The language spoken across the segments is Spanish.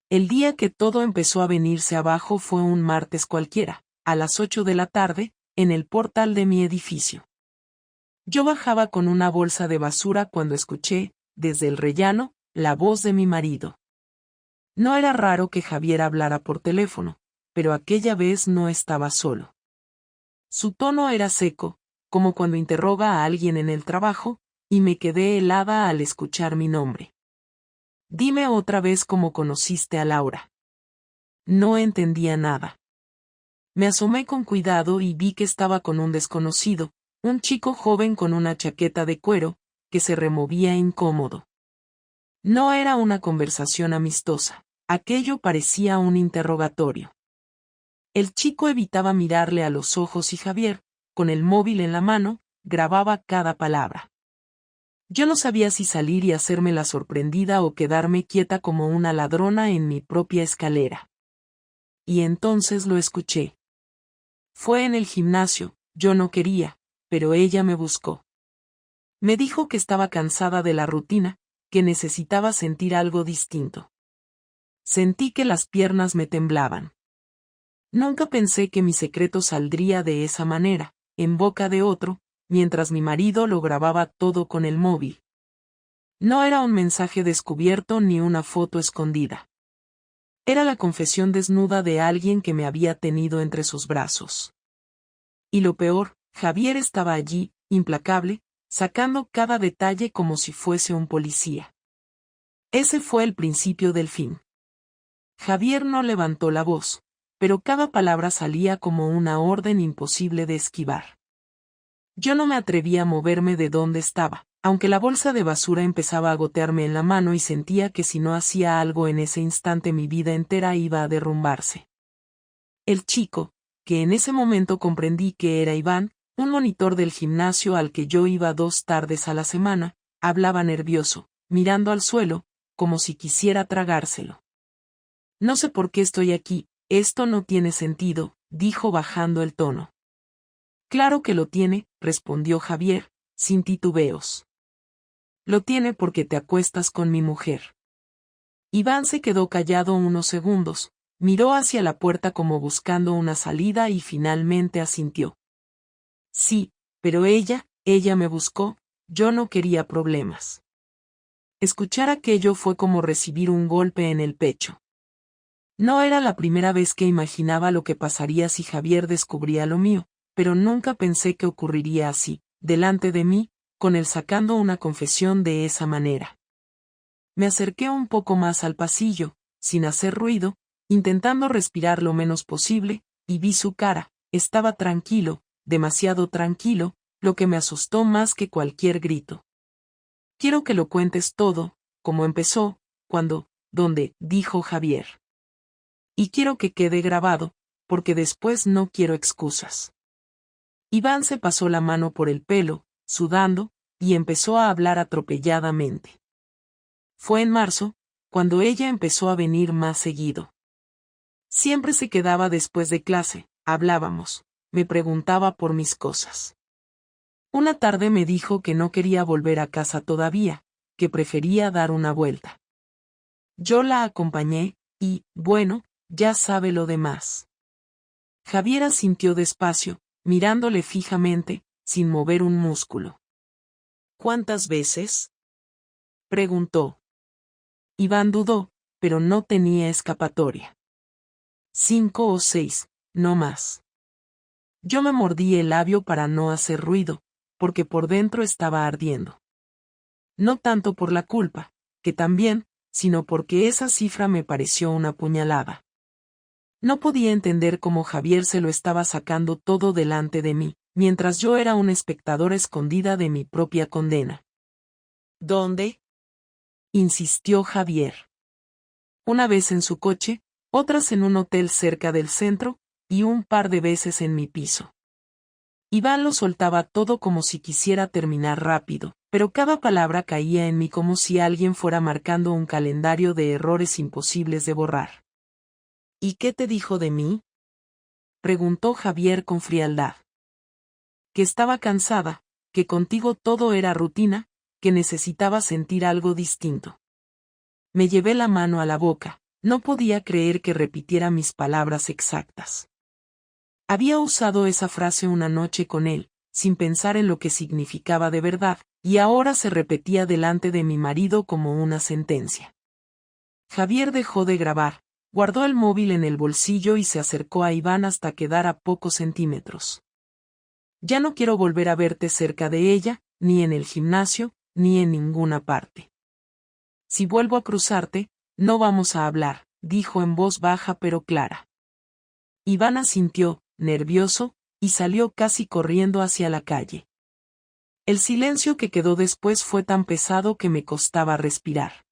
El día que todo empezó a venirse abajo fue un martes cualquiera, a las 8 de la tarde, en el portal de mi edificio. Yo bajaba con una bolsa de basura cuando escuché, desde el rellano, la voz de mi marido. No era raro que Javier hablara por teléfono, pero aquella vez no estaba solo. Su tono era seco, como cuando interroga a alguien en el trabajo, y me quedé helada al escuchar mi nombre. Dime otra vez cómo conociste a Laura. No entendía nada. Me asomé con cuidado y vi que estaba con un desconocido, un chico joven con una chaqueta de cuero, que se removía incómodo. No era una conversación amistosa, aquello parecía un interrogatorio. El chico evitaba mirarle a los ojos y Javier, con el móvil en la mano, grababa cada palabra. Yo no sabía si salir y hacerme la sorprendida o quedarme quieta como una ladrona en mi propia escalera. Y entonces lo escuché. Fue en el gimnasio, yo no quería, pero ella me buscó. Me dijo que estaba cansada de la rutina, que necesitaba sentir algo distinto. Sentí que las piernas me temblaban. Nunca pensé que mi secreto saldría de esa manera, en boca de otro, mientras mi marido lo grababa todo con el móvil. No era un mensaje descubierto ni una foto escondida. Era la confesión desnuda de alguien que me había tenido entre sus brazos. Y lo peor, Javier estaba allí, implacable, sacando cada detalle como si fuese un policía. Ese fue el principio del fin. Javier no levantó la voz, pero cada palabra salía como una orden imposible de esquivar. Yo no me atrevía a moverme de donde estaba, aunque la bolsa de basura empezaba a gotearme en la mano y sentía que si no hacía algo en ese instante mi vida entera iba a derrumbarse. El chico, que en ese momento comprendí que era Iván, un monitor del gimnasio al que yo iba 2 tardes a la semana, hablaba nervioso, mirando al suelo, como si quisiera tragárselo. No sé por qué estoy aquí, esto no tiene sentido, dijo bajando el tono. Claro que lo tiene, respondió Javier, sin titubeos. Lo tiene porque te acuestas con mi mujer. Iván se quedó callado unos segundos, miró hacia la puerta como buscando una salida y finalmente asintió. Sí, pero ella me buscó, yo no quería problemas. Escuchar aquello fue como recibir un golpe en el pecho. No era la primera vez que imaginaba lo que pasaría si Javier descubría lo mío, pero nunca pensé que ocurriría así, delante de mí, con él sacando una confesión de esa manera. Me acerqué un poco más al pasillo, sin hacer ruido, intentando respirar lo menos posible, y vi su cara, estaba tranquilo, demasiado tranquilo, lo que me asustó más que cualquier grito. Quiero que lo cuentes todo, como empezó, cuándo, dónde, dijo Javier. Y quiero que quede grabado, porque después no quiero excusas. Iván se pasó la mano por el pelo, sudando, y empezó a hablar atropelladamente. Fue en marzo, cuando ella empezó a venir más seguido. Siempre se quedaba después de clase, hablábamos, me preguntaba por mis cosas. Una tarde me dijo que no quería volver a casa todavía, que prefería dar una vuelta. Yo la acompañé, y, bueno, ya sabe lo demás. Javier asintió despacio, mirándole fijamente, sin mover un músculo. ¿Cuántas veces?, preguntó. Iván dudó, pero no tenía escapatoria. 5 o 6, no más. Yo me mordí el labio para no hacer ruido, porque por dentro estaba ardiendo. No tanto por la culpa, que también, sino porque esa cifra me pareció una puñalada. No podía entender cómo Javier se lo estaba sacando todo delante de mí, mientras yo era una espectadora escondida de mi propia condena. ¿Dónde?, insistió Javier. Una vez en su coche, otras en un hotel cerca del centro, y un par de veces en mi piso. Iván lo soltaba todo como si quisiera terminar rápido, pero cada palabra caía en mí como si alguien fuera marcando un calendario de errores imposibles de borrar. ¿Y qué te dijo de mí?, preguntó Javier con frialdad. Que estaba cansada, que contigo todo era rutina, que necesitaba sentir algo distinto. Me llevé la mano a la boca, No podía creer que repitiera mis palabras exactas. Había usado esa frase una noche con él, sin pensar en lo que significaba de verdad, y ahora se repetía delante de mi marido como una sentencia. Javier dejó de grabar, guardó el móvil en el bolsillo y se acercó a Iván hasta quedar a pocos centímetros. Ya no quiero volver a verte cerca de ella, ni en el gimnasio, ni en ninguna parte. Si vuelvo a cruzarte, no vamos a hablar, dijo en voz baja pero clara. Iván asintió, nervioso, y salió casi corriendo hacia la calle. El silencio que quedó después fue tan pesado que me costaba respirar.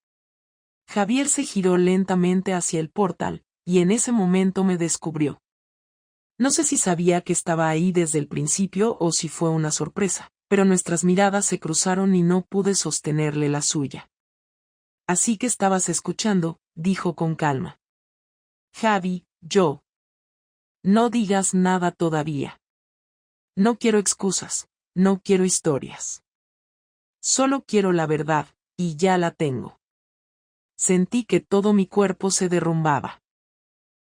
Javier se giró lentamente hacia el portal, y en ese momento me descubrió. No sé si sabía que estaba ahí desde el principio o si fue una sorpresa, pero nuestras miradas se cruzaron y no pude sostenerle la suya. Así que estabas escuchando, dijo con calma. Javi, yo. No digas nada todavía. No quiero excusas, no quiero historias. Solo quiero la verdad, y ya la tengo. Sentí que todo mi cuerpo se derrumbaba.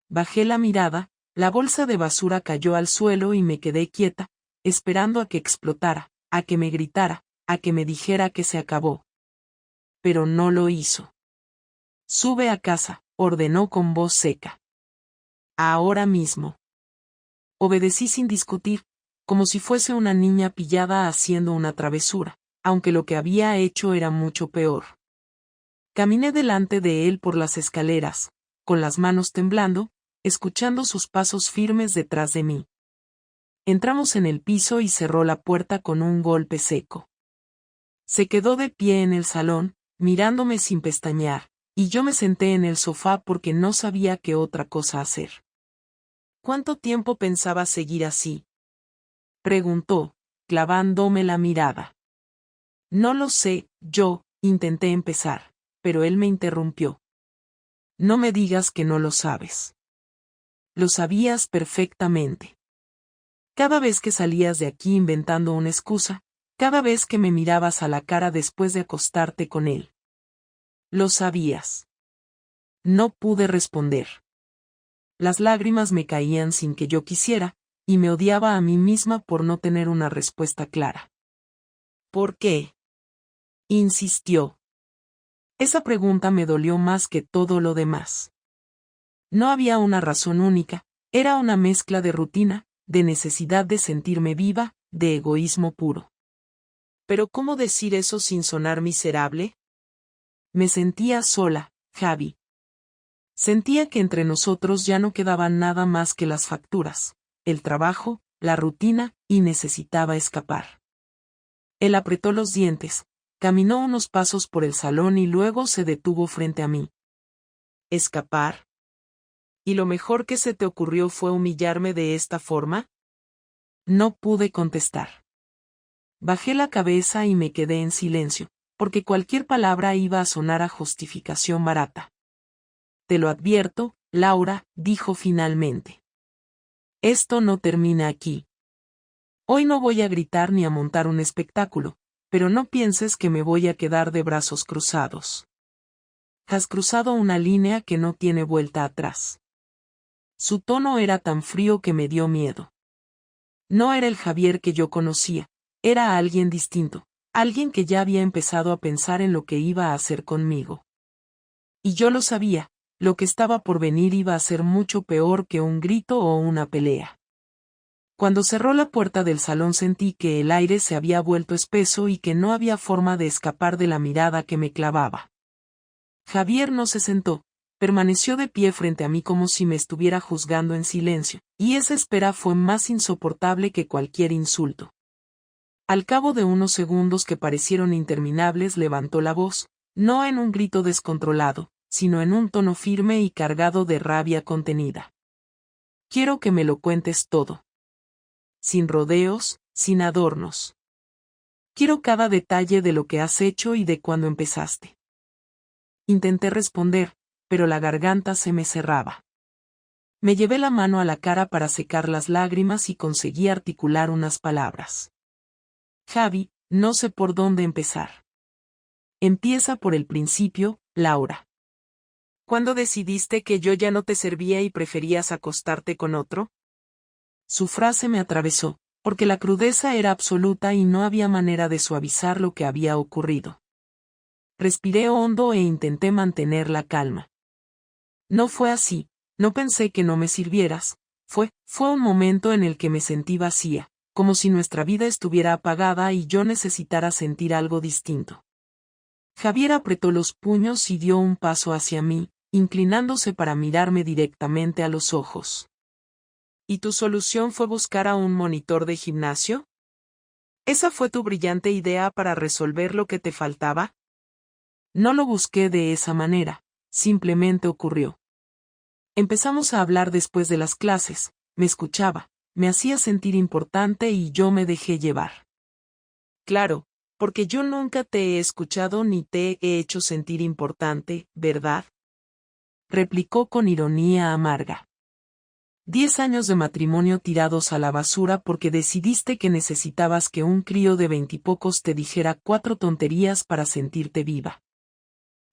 Bajé la mirada, la bolsa de basura cayó al suelo y me quedé quieta, esperando a que explotara, a que me gritara, a que me dijera que se acabó. Pero no lo hizo. Sube a casa, ordenó con voz seca. Ahora mismo. Obedecí sin discutir, como si fuese una niña pillada haciendo una travesura, aunque lo que había hecho era mucho peor. Caminé delante de él por las escaleras, con las manos temblando, escuchando sus pasos firmes detrás de mí. Entramos en el piso y cerró la puerta con un golpe seco. Se quedó de pie en el salón, mirándome sin pestañear, y yo me senté en el sofá porque no sabía qué otra cosa hacer. ¿Cuánto tiempo pensaba seguir así?, preguntó, clavándome la mirada. No lo sé, intenté empezar, pero él me interrumpió. No me digas que no lo sabes. Lo sabías perfectamente. Cada vez que salías de aquí inventando una excusa, cada vez que me mirabas a la cara después de acostarte con él. Lo sabías. No pude responder. Las lágrimas me caían sin que yo quisiera, y me odiaba a mí misma por no tener una respuesta clara. ¿Por qué?, insistió. Esa pregunta me dolió más que todo lo demás. No había una razón única, era una mezcla de rutina, de necesidad de sentirme viva, de egoísmo puro. ¿Pero cómo decir eso sin sonar miserable? Me sentía sola, Javi. Sentía que entre nosotros ya no quedaba nada más que las facturas, el trabajo, la rutina, y necesitaba escapar. Él apretó los dientes, caminó unos pasos por el salón y luego se detuvo frente a mí. ¿Escapar? ¿Y lo mejor que se te ocurrió fue humillarme de esta forma? No pude contestar. Bajé la cabeza y me quedé en silencio, porque cualquier palabra iba a sonar a justificación barata. Te lo advierto, Laura, dijo finalmente. Esto no termina aquí. Hoy no voy a gritar ni a montar un espectáculo, pero no pienses que me voy a quedar de brazos cruzados. Has cruzado una línea que no tiene vuelta atrás. Su tono era tan frío que me dio miedo. No era el Javier que yo conocía, era alguien distinto, alguien que ya había empezado a pensar en lo que iba a hacer conmigo. Y yo lo sabía, lo que estaba por venir iba a ser mucho peor que un grito o una pelea. Cuando cerró la puerta del salón sentí que el aire se había vuelto espeso y que no había forma de escapar de la mirada que me clavaba. Javier no se sentó, permaneció de pie frente a mí como si me estuviera juzgando en silencio, y esa espera fue más insoportable que cualquier insulto. Al cabo de unos segundos que parecieron interminables levantó la voz, no en un grito descontrolado, sino en un tono firme y cargado de rabia contenida. Quiero que me lo cuentes todo. Sin rodeos, sin adornos. Quiero cada detalle de lo que has hecho y de cuándo empezaste. Intenté responder, pero la garganta se me cerraba. Me llevé la mano a la cara para secar las lágrimas y conseguí articular unas palabras. Javi, no sé por dónde empezar. Empieza por el principio, Laura. ¿Cuándo decidiste que yo ya no te servía y preferías acostarte con otro? Su frase me atravesó, porque la crudeza era absoluta y no había manera de suavizar lo que había ocurrido. Respiré hondo e intenté mantener la calma. No fue así, no pensé que no me sirvieras, fue un momento en el que me sentí vacía, como si nuestra vida estuviera apagada y yo necesitara sentir algo distinto. Javier apretó los puños y dio un paso hacia mí, inclinándose para mirarme directamente a los ojos. ¿Y tu solución fue buscar a un monitor de gimnasio? ¿Esa fue tu brillante idea para resolver lo que te faltaba? No lo busqué de esa manera, simplemente ocurrió. Empezamos a hablar después de las clases, me escuchaba, me hacía sentir importante y yo me dejé llevar. Claro, porque yo nunca te he escuchado ni te he hecho sentir importante, ¿verdad? Replicó con ironía amarga. 10 años de matrimonio tirados a la basura porque decidiste que necesitabas que un crío de 20 y pocos te dijera 4 tonterías para sentirte viva.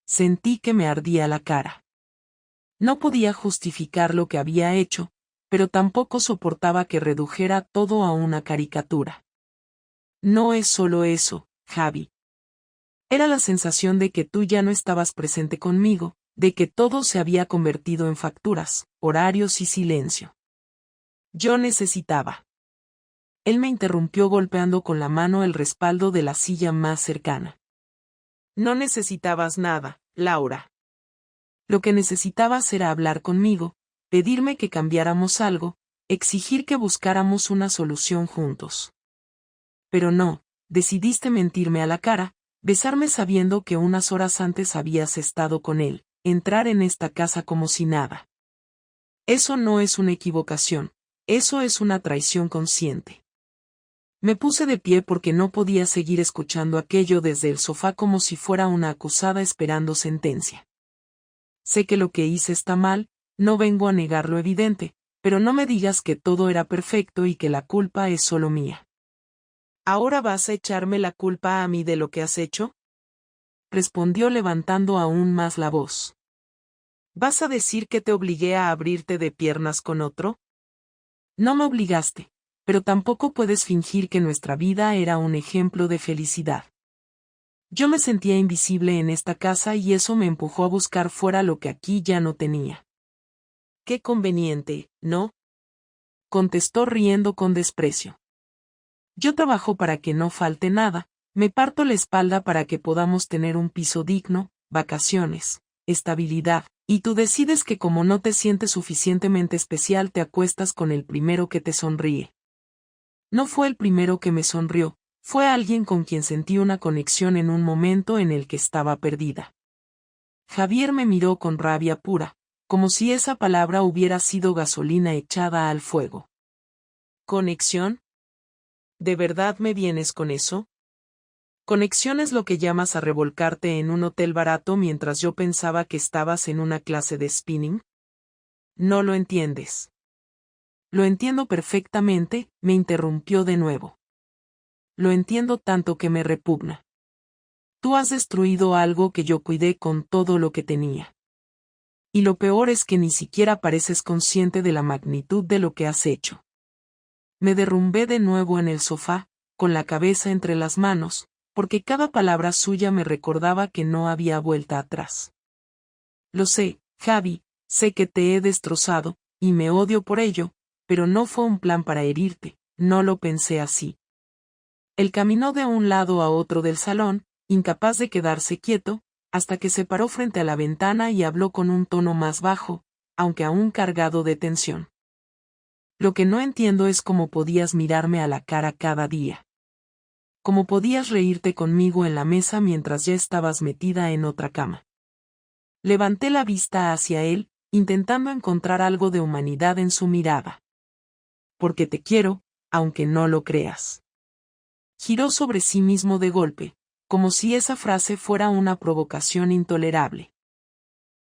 Sentí que me ardía la cara. No podía justificar lo que había hecho, pero tampoco soportaba que redujera todo a una caricatura. No es solo eso, Javi. Era la sensación de que tú ya no estabas presente conmigo, de que todo se había convertido en facturas, horarios y silencio. Yo necesitaba. Él me interrumpió golpeando con la mano el respaldo de la silla más cercana. No necesitabas nada, Laura. Lo que necesitabas era hablar conmigo, pedirme que cambiáramos algo, exigir que buscáramos una solución juntos. Pero no, decidiste mentirme a la cara, besarme sabiendo que unas horas antes habías estado con él, entrar en esta casa como si nada. Eso no es una equivocación, eso es una traición consciente. Me puse de pie porque no podía seguir escuchando aquello desde el sofá como si fuera una acusada esperando sentencia. Sé que lo que hice está mal, no vengo a negar lo evidente, pero no me digas que todo era perfecto y que la culpa es solo mía. ¿Ahora vas a echarme la culpa a mí de lo que has hecho? Respondió levantando aún más la voz. ¿Vas a decir que te obligué a abrirte de piernas con otro? No me obligaste, pero tampoco puedes fingir que nuestra vida era un ejemplo de felicidad. Yo me sentía invisible en esta casa y eso me empujó a buscar fuera lo que aquí ya no tenía. Qué conveniente, ¿no? Contestó riendo con desprecio. Yo trabajo para que no falte nada, me parto la espalda para que podamos tener un piso digno, vacaciones, estabilidad, y tú decides que como no te sientes suficientemente especial te acuestas con el primero que te sonríe. No fue el primero que me sonrió, fue alguien con quien sentí una conexión en un momento en el que estaba perdida. Javier me miró con rabia pura, como si esa palabra hubiera sido gasolina echada al fuego. ¿Conexión? ¿De verdad me vienes con eso? Conexión es lo que llamas a revolcarte en un hotel barato mientras yo pensaba que estabas en una clase de spinning. No lo entiendes. Lo entiendo perfectamente, me interrumpió de nuevo. Lo entiendo tanto que me repugna. Tú has destruido algo que yo cuidé con todo lo que tenía. Y lo peor es que ni siquiera pareces consciente de la magnitud de lo que has hecho. Me derrumbé de nuevo en el sofá, con la cabeza entre las manos, porque cada palabra suya me recordaba que no había vuelta atrás. Lo sé, Javi, sé que te he destrozado, y me odio por ello, pero no fue un plan para herirte, no lo pensé así. Él caminó de un lado a otro del salón, incapaz de quedarse quieto, hasta que se paró frente a la ventana y habló con un tono más bajo, aunque aún cargado de tensión. Lo que no entiendo es cómo podías mirarme a la cara cada día. Cómo podías reírte conmigo en la mesa mientras ya estabas metida en otra cama. Levanté la vista hacia él, intentando encontrar algo de humanidad en su mirada. Porque te quiero, aunque no lo creas. Giró sobre sí mismo de golpe, como si esa frase fuera una provocación intolerable.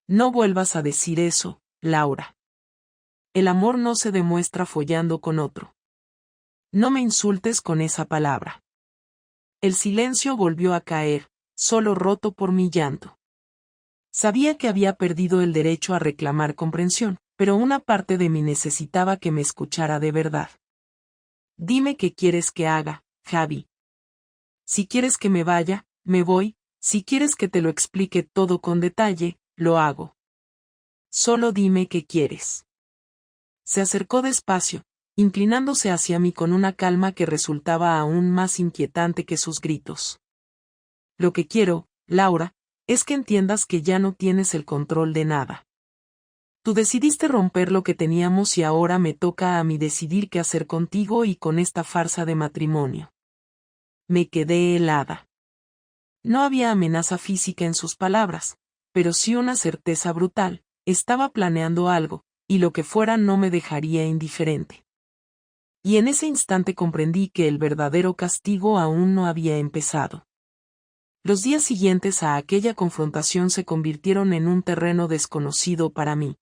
No vuelvas a decir eso, Laura. El amor no se demuestra follando con otro. No me insultes con esa palabra. El silencio volvió a caer, solo roto por mi llanto. Sabía que había perdido el derecho a reclamar comprensión, pero una parte de mí necesitaba que me escuchara de verdad. Dime qué quieres que haga, Javi. Si quieres que me vaya, me voy, si quieres que te lo explique todo con detalle, lo hago. Solo dime qué quieres. Se acercó despacio, inclinándose hacia mí con una calma que resultaba aún más inquietante que sus gritos. Lo que quiero, Laura, es que entiendas que ya no tienes el control de nada. Tú decidiste romper lo que teníamos y ahora me toca a mí decidir qué hacer contigo y con esta farsa de matrimonio. Me quedé helada. No había amenaza física en sus palabras, pero sí una certeza brutal. Estaba planeando algo, y lo que fuera no me dejaría indiferente. Y en ese instante comprendí que el verdadero castigo aún no había empezado. Los días siguientes a aquella confrontación se convirtieron en un terreno desconocido para mí.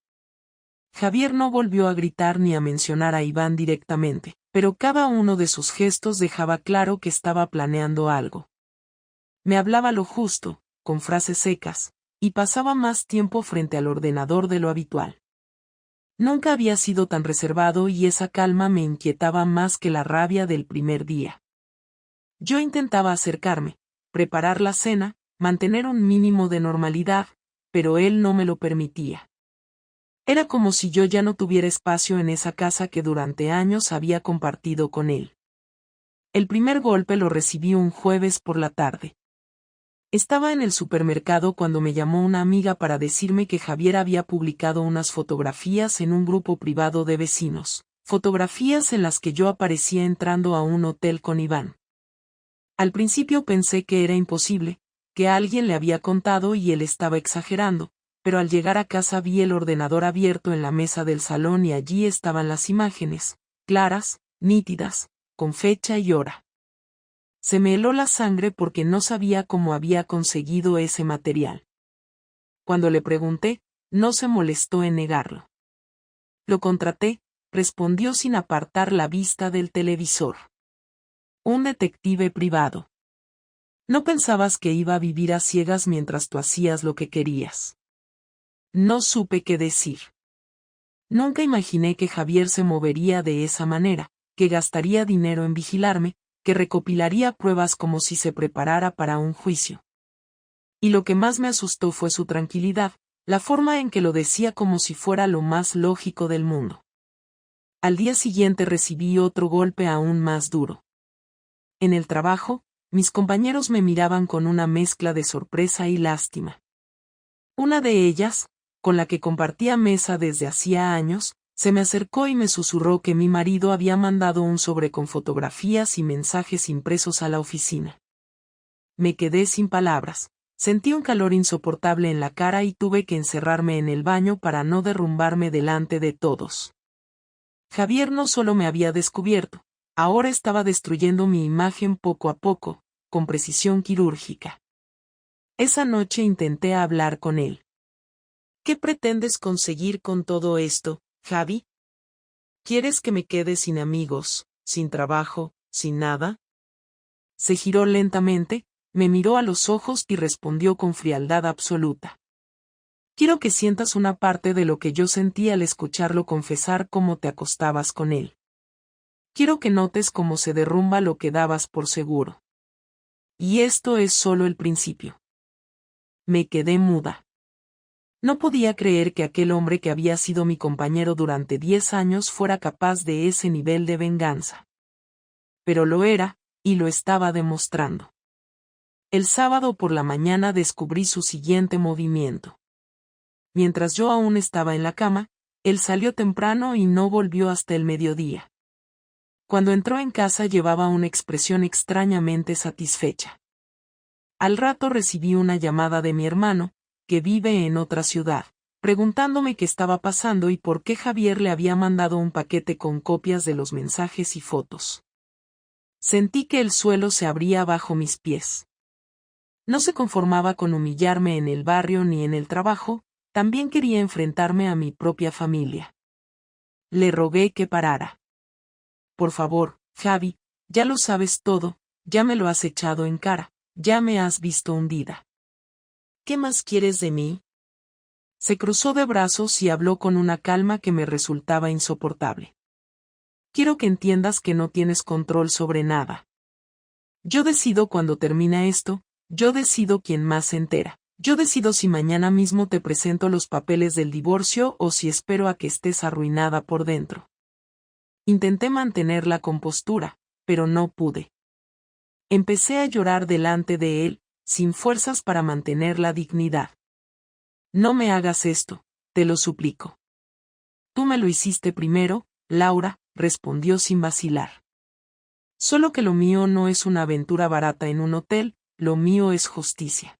Javier no volvió a gritar ni a mencionar a Iván directamente, pero cada uno de sus gestos dejaba claro que estaba planeando algo. Me hablaba lo justo, con frases secas, y pasaba más tiempo frente al ordenador de lo habitual. Nunca había sido tan reservado y esa calma me inquietaba más que la rabia del primer día. Yo intentaba acercarme, preparar la cena, mantener un mínimo de normalidad, pero él no me lo permitía. Era como si yo ya no tuviera espacio en esa casa que durante años había compartido con él. El primer golpe lo recibí un jueves por la tarde. Estaba en el supermercado cuando me llamó una amiga para decirme que Javier había publicado unas fotografías en un grupo privado de vecinos, fotografías en las que yo aparecía entrando a un hotel con Iván. Al principio pensé que era imposible, que alguien le había contado y él estaba exagerando, pero al llegar a casa vi el ordenador abierto en la mesa del salón y allí estaban las imágenes, claras, nítidas, con fecha y hora. Se me heló la sangre porque no sabía cómo había conseguido ese material. Cuando le pregunté, no se molestó en negarlo. Lo contraté, respondió sin apartar la vista del televisor. Un detective privado. No pensabas que iba a vivir a ciegas mientras tú hacías lo que querías. No supe qué decir. Nunca imaginé que Javier se movería de esa manera, que gastaría dinero en vigilarme, que recopilaría pruebas como si se preparara para un juicio. Y lo que más me asustó fue su tranquilidad, la forma en que lo decía como si fuera lo más lógico del mundo. Al día siguiente recibí otro golpe aún más duro. En el trabajo, mis compañeros me miraban con una mezcla de sorpresa y lástima. Una de ellas, con la que compartía mesa desde hacía años, se me acercó y me susurró que mi marido había mandado un sobre con fotografías y mensajes impresos a la oficina. Me quedé sin palabras, sentí un calor insoportable en la cara y tuve que encerrarme en el baño para no derrumbarme delante de todos. Javier no solo me había descubierto, ahora estaba destruyendo mi imagen poco a poco, con precisión quirúrgica. Esa noche intenté hablar con él. ¿Qué pretendes conseguir con todo esto, Javi? ¿Quieres que me quede sin amigos, sin trabajo, sin nada? Se giró lentamente, me miró a los ojos y respondió con frialdad absoluta. Quiero que sientas una parte de lo que yo sentí al escucharlo confesar cómo te acostabas con él. Quiero que notes cómo se derrumba lo que dabas por seguro. Y esto es solo el principio. Me quedé muda. No podía creer que aquel hombre que había sido mi compañero durante 10 años fuera capaz de ese nivel de venganza. Pero lo era, y lo estaba demostrando. El sábado por la mañana descubrí su siguiente movimiento. Mientras yo aún estaba en la cama, él salió temprano y no volvió hasta el mediodía. Cuando entró en casa llevaba una expresión extrañamente satisfecha. Al rato recibí una llamada de mi hermano, que vive en otra ciudad, preguntándome qué estaba pasando y por qué Javier le había mandado un paquete con copias de los mensajes y fotos. Sentí que el suelo se abría bajo mis pies. No se conformaba con humillarme en el barrio ni en el trabajo, también quería enfrentarme a mi propia familia. Le rogué que parara. Por favor, Javi, ya lo sabes todo, ya me lo has echado en cara, ya me has visto hundida. ¿Qué más quieres de mí? Se cruzó de brazos y habló con una calma que me resultaba insoportable. Quiero que entiendas que no tienes control sobre nada. Yo decido cuando termina esto, yo decido quién más se entera. Yo decido si mañana mismo te presento los papeles del divorcio o si espero a que estés arruinada por dentro. Intenté mantener la compostura, pero no pude. Empecé a llorar delante de él, sin fuerzas para mantener la dignidad. No me hagas esto, te lo suplico. Tú me lo hiciste primero, Laura, respondió sin vacilar. Solo que lo mío no es una aventura barata en un hotel, lo mío es justicia.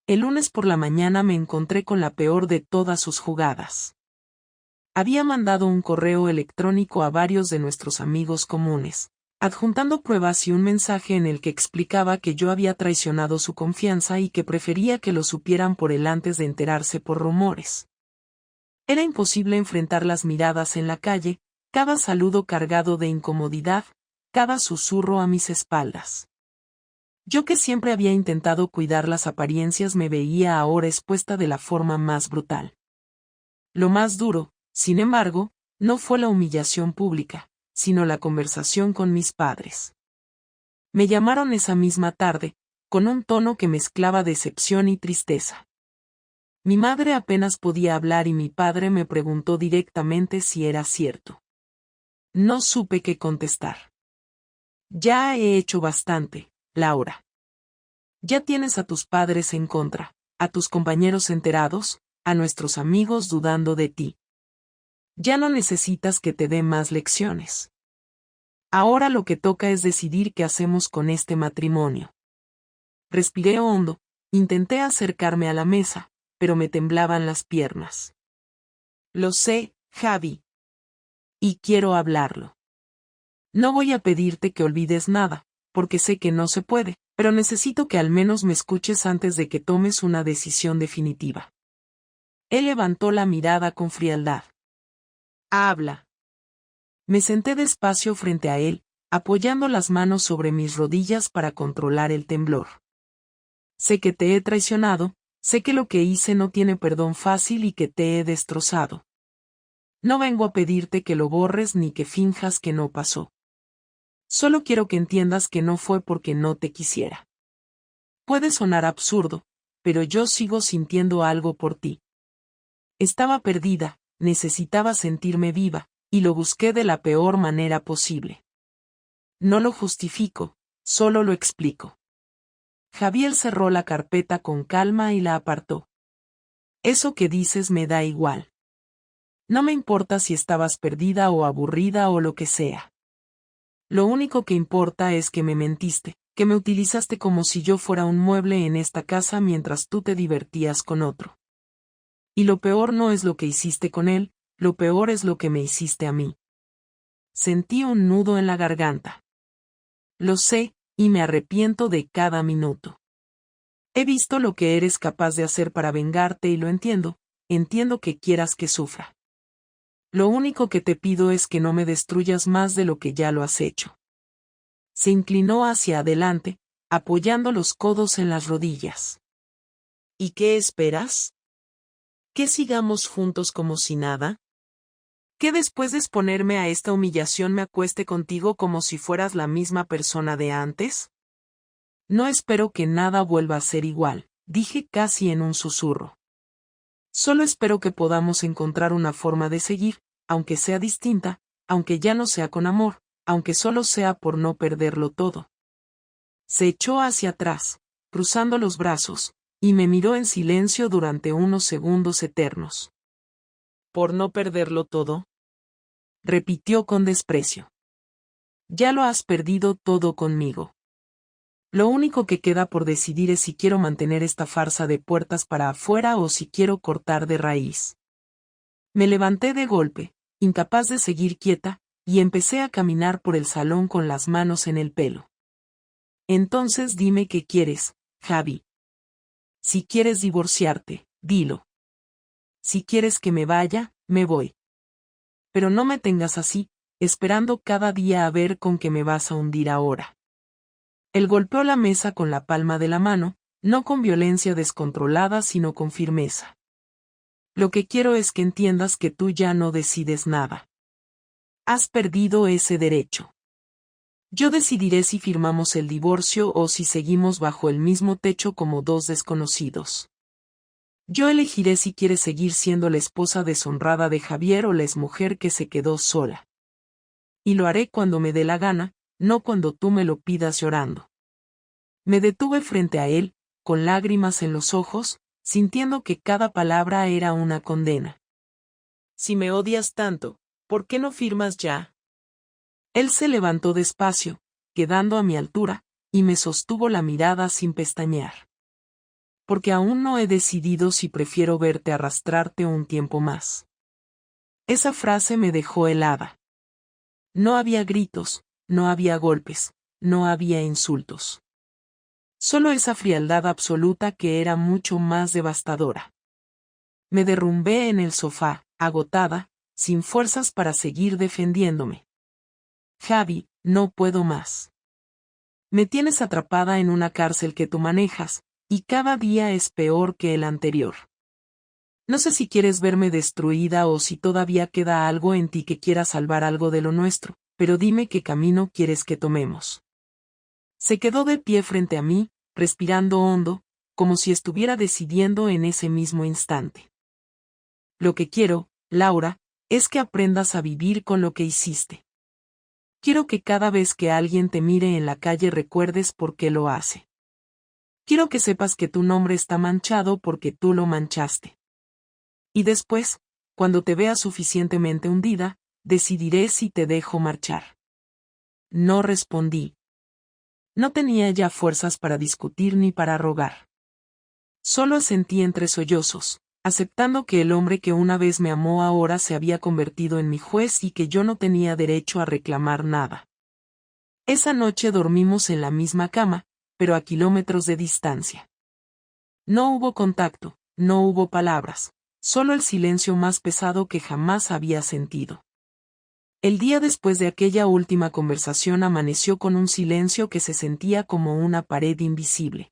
El lunes por la mañana me encontré con la peor de todas sus jugadas. Había mandado un correo electrónico a varios de nuestros amigos comunes, adjuntando pruebas y un mensaje en el que explicaba que yo había traicionado su confianza y que prefería que lo supieran por él antes de enterarse por rumores. Era imposible enfrentar las miradas en la calle, cada saludo cargado de incomodidad, cada susurro a mis espaldas. Yo que siempre había intentado cuidar las apariencias me veía ahora expuesta de la forma más brutal. Lo más duro, sin embargo, no fue la humillación pública, sino la conversación con mis padres. Me llamaron esa misma tarde, con un tono que mezclaba decepción y tristeza. Mi madre apenas podía hablar y mi padre me preguntó directamente si era cierto. No supe qué contestar. Ya he hecho bastante, Laura. Ya tienes a tus padres en contra, a tus compañeros enterados, a nuestros amigos dudando de ti. Ya no necesitas que te dé más lecciones. Ahora lo que toca es decidir qué hacemos con este matrimonio. Respiré hondo, intenté acercarme a la mesa, pero me temblaban las piernas. Lo sé, Javi. Y quiero hablarlo. No voy a pedirte que olvides nada, porque sé que no se puede, pero necesito que al menos me escuches antes de que tomes una decisión definitiva. Él levantó la mirada con frialdad. Habla. Me senté despacio frente a él, apoyando las manos sobre mis rodillas para controlar el temblor. Sé que te he traicionado, sé que lo que hice no tiene perdón fácil y que te he destrozado. No vengo a pedirte que lo borres ni que finjas que no pasó. Solo quiero que entiendas que no fue porque no te quisiera. Puede sonar absurdo, pero yo sigo sintiendo algo por ti. Estaba perdida, necesitaba sentirme viva, y lo busqué de la peor manera posible. No lo justifico, solo lo explico. Javier cerró la carpeta con calma y la apartó. Eso que dices me da igual. No me importa si estabas perdida o aburrida o lo que sea. Lo único que importa es que me mentiste, que me utilizaste como si yo fuera un mueble en esta casa mientras tú te divertías con otro. Y lo peor no es lo que hiciste con él, lo peor es lo que me hiciste a mí. Sentí un nudo en la garganta. Lo sé, y me arrepiento de cada minuto. He visto lo que eres capaz de hacer para vengarte y lo entiendo que quieras que sufra. Lo único que te pido es que no me destruyas más de lo que ya lo has hecho. Se inclinó hacia adelante, apoyando los codos en las rodillas. ¿Y qué esperas? ¿Que sigamos juntos como si nada? ¿Que después de exponerme a esta humillación me acueste contigo como si fueras la misma persona de antes? No espero que nada vuelva a ser igual, dije casi en un susurro. Solo espero que podamos encontrar una forma de seguir, aunque sea distinta, aunque ya no sea con amor, aunque solo sea por no perderlo todo. Se echó hacia atrás, cruzando los brazos, y me miró en silencio durante unos segundos eternos. ¿Por no perderlo todo? Repitió con desprecio. Ya lo has perdido todo conmigo. Lo único que queda por decidir es si quiero mantener esta farsa de puertas para afuera o si quiero cortar de raíz. Me levanté de golpe, incapaz de seguir quieta, y empecé a caminar por el salón con las manos en el pelo. Entonces dime qué quieres, Javi. Si quieres divorciarte, dilo. Si quieres que me vaya, me voy. Pero no me tengas así, esperando cada día a ver con qué me vas a hundir ahora. Él golpeó la mesa con la palma de la mano, no con violencia descontrolada sino con firmeza. Lo que quiero es que entiendas que tú ya no decides nada. Has perdido ese derecho. Yo decidiré si firmamos el divorcio o si seguimos bajo el mismo techo como dos desconocidos. Yo elegiré si quieres seguir siendo la esposa deshonrada de Javier o la exmujer que se quedó sola. Y lo haré cuando me dé la gana, no cuando tú me lo pidas llorando. Me detuve frente a él, con lágrimas en los ojos, sintiendo que cada palabra era una condena. Si me odias tanto, ¿por qué no firmas ya? Él se levantó despacio, quedando a mi altura, y me sostuvo la mirada sin pestañear. Porque aún no he decidido si prefiero verte arrastrarte un tiempo más. Esa frase me dejó helada. No había gritos, no había golpes, no había insultos. Solo esa frialdad absoluta que era mucho más devastadora. Me derrumbé en el sofá, agotada, sin fuerzas para seguir defendiéndome. Javi, no puedo más. Me tienes atrapada en una cárcel que tú manejas, y cada día es peor que el anterior. No sé si quieres verme destruida o si todavía queda algo en ti que quiera salvar algo de lo nuestro, pero dime qué camino quieres que tomemos. Se quedó de pie frente a mí, respirando hondo, como si estuviera decidiendo en ese mismo instante. Lo que quiero, Laura, es que aprendas a vivir con lo que hiciste. Quiero que cada vez que alguien te mire en la calle recuerdes por qué lo hace. Quiero que sepas que tu nombre está manchado porque tú lo manchaste. Y después, cuando te veas suficientemente hundida, decidiré si te dejo marchar. No respondí. No tenía ya fuerzas para discutir ni para rogar. Solo asentí entre sollozos, aceptando que el hombre que una vez me amó ahora se había convertido en mi juez y que yo no tenía derecho a reclamar nada. Esa noche dormimos en la misma cama, pero a kilómetros de distancia. No hubo contacto, no hubo palabras, solo el silencio más pesado que jamás había sentido. El día después de aquella última conversación amaneció con un silencio que se sentía como una pared invisible.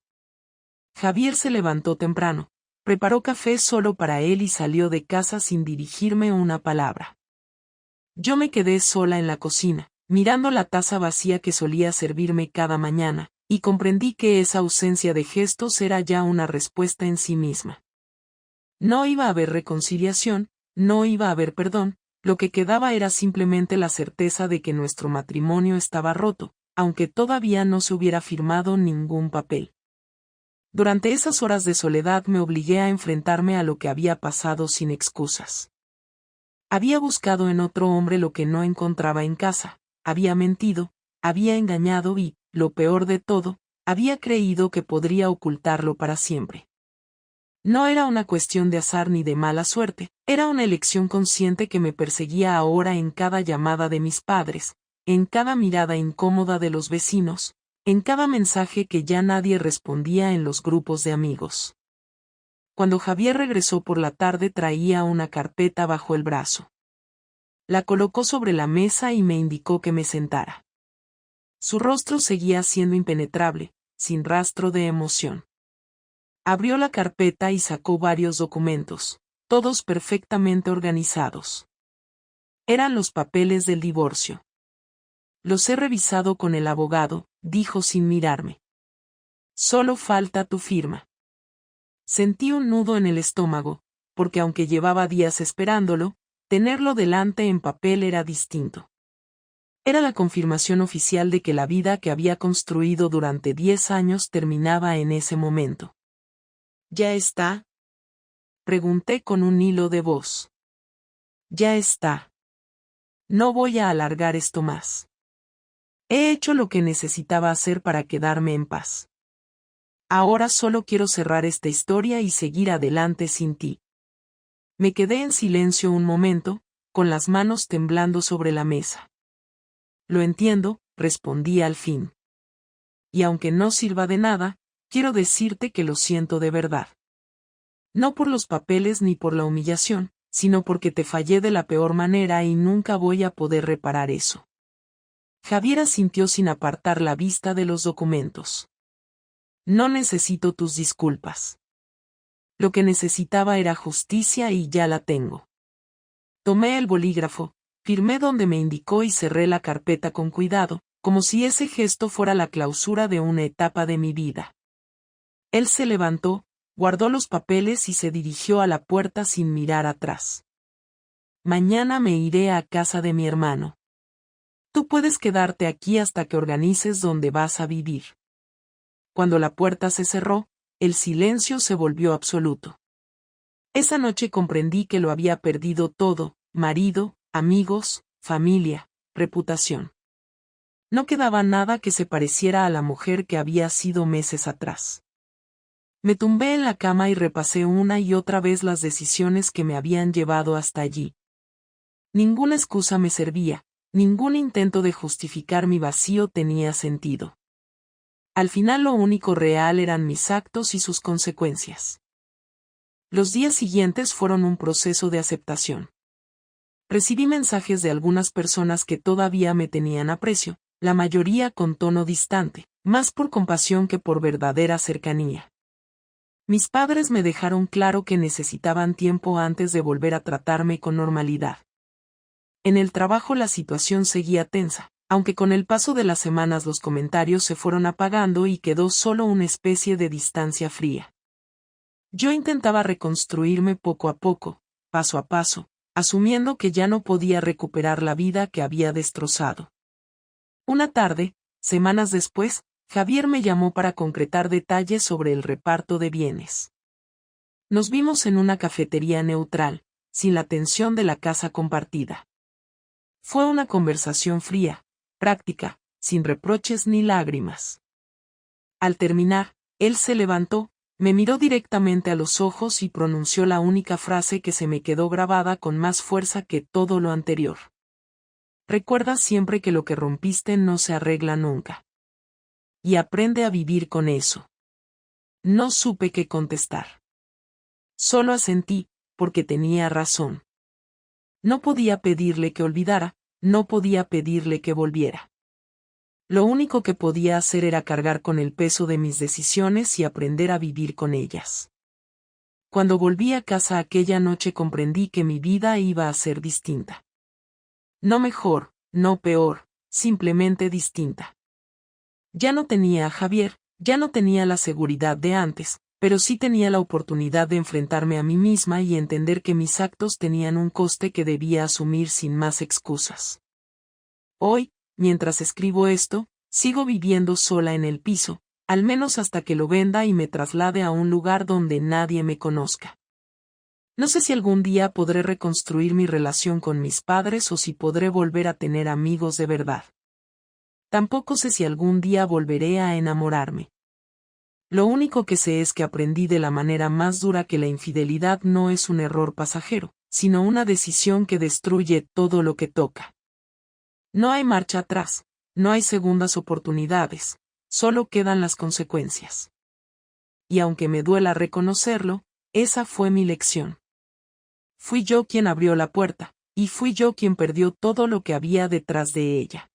Javier se levantó temprano, preparó café solo para él y salió de casa sin dirigirme una palabra. Yo me quedé sola en la cocina, mirando la taza vacía que solía servirme cada mañana, y comprendí que esa ausencia de gestos era ya una respuesta en sí misma. No iba a haber reconciliación, no iba a haber perdón, lo que quedaba era simplemente la certeza de que nuestro matrimonio estaba roto, aunque todavía no se hubiera firmado ningún papel. Durante esas horas de soledad me obligué a enfrentarme a lo que había pasado sin excusas. Había buscado en otro hombre lo que no encontraba en casa, había mentido, había engañado y, lo peor de todo, había creído que podría ocultarlo para siempre. No era una cuestión de azar ni de mala suerte, era una elección consciente que me perseguía ahora en cada llamada de mis padres, en cada mirada incómoda de los vecinos, en cada mensaje que ya nadie respondía en los grupos de amigos. Cuando Javier regresó por la tarde traía una carpeta bajo el brazo. La colocó sobre la mesa y me indicó que me sentara. Su rostro seguía siendo impenetrable, sin rastro de emoción. Abrió la carpeta y sacó varios documentos, todos perfectamente organizados. Eran los papeles del divorcio. Los he revisado con el abogado, dijo sin mirarme. Solo falta tu firma. Sentí un nudo en el estómago, porque aunque llevaba días esperándolo, tenerlo delante en papel era distinto. Era la confirmación oficial de que la vida que había construido durante 10 años terminaba en ese momento. ¿Ya está? Pregunté con un hilo de voz. Ya está. No voy a alargar esto más. He hecho lo que necesitaba hacer para quedarme en paz. Ahora solo quiero cerrar esta historia y seguir adelante sin ti. Me quedé en silencio un momento, con las manos temblando sobre la mesa. Lo entiendo, respondí al fin. Y aunque no sirva de nada, quiero decirte que lo siento de verdad. No por los papeles ni por la humillación, sino porque te fallé de la peor manera y nunca voy a poder reparar eso. Javier asintió sin apartar la vista de los documentos. No necesito tus disculpas. Lo que necesitaba era justicia y ya la tengo. Tomé el bolígrafo, firmé donde me indicó y cerré la carpeta con cuidado, como si ese gesto fuera la clausura de una etapa de mi vida. Él se levantó, guardó los papeles y se dirigió a la puerta sin mirar atrás. Mañana me iré a casa de mi hermano. Tú puedes quedarte aquí hasta que organices dónde vas a vivir. Cuando la puerta se cerró, el silencio se volvió absoluto. Esa noche comprendí que lo había perdido todo: marido, amigos, familia, reputación. No quedaba nada que se pareciera a la mujer que había sido meses atrás. Me tumbé en la cama y repasé una y otra vez las decisiones que me habían llevado hasta allí. Ninguna excusa me servía, ningún intento de justificar mi vacío tenía sentido. Al final lo único real eran mis actos y sus consecuencias. Los días siguientes fueron un proceso de aceptación. Recibí mensajes de algunas personas que todavía me tenían aprecio, la mayoría con tono distante, más por compasión que por verdadera cercanía. Mis padres me dejaron claro que necesitaban tiempo antes de volver a tratarme con normalidad. En el trabajo la situación seguía tensa, aunque con el paso de las semanas los comentarios se fueron apagando y quedó solo una especie de distancia fría. Yo intentaba reconstruirme poco a poco, paso a paso, asumiendo que ya no podía recuperar la vida que había destrozado. Una tarde, semanas después, Javier me llamó para concretar detalles sobre el reparto de bienes. Nos vimos en una cafetería neutral, sin la tensión de la casa compartida. Fue una conversación fría, práctica, sin reproches ni lágrimas. Al terminar, él se levantó, me miró directamente a los ojos y pronunció la única frase que se me quedó grabada con más fuerza que todo lo anterior. Recuerda siempre que lo que rompiste no se arregla nunca. Y aprende a vivir con eso. No supe qué contestar. Solo asentí, porque tenía razón. No podía pedirle que olvidara, no podía pedirle que volviera. Lo único que podía hacer era cargar con el peso de mis decisiones y aprender a vivir con ellas. Cuando volví a casa aquella noche comprendí que mi vida iba a ser distinta. No mejor, no peor, simplemente distinta. Ya no tenía a Javier, ya no tenía la seguridad de antes, pero sí tenía la oportunidad de enfrentarme a mí misma y entender que mis actos tenían un coste que debía asumir sin más excusas. Hoy, mientras escribo esto, sigo viviendo sola en el piso, al menos hasta que lo venda y me traslade a un lugar donde nadie me conozca. No sé si algún día podré reconstruir mi relación con mis padres o si podré volver a tener amigos de verdad. Tampoco sé si algún día volveré a enamorarme. Lo único que sé es que aprendí de la manera más dura que la infidelidad no es un error pasajero, sino una decisión que destruye todo lo que toca. No hay marcha atrás, no hay segundas oportunidades, solo quedan las consecuencias. Y aunque me duela reconocerlo, esa fue mi lección. Fui yo quien abrió la puerta, y fui yo quien perdió todo lo que había detrás de ella.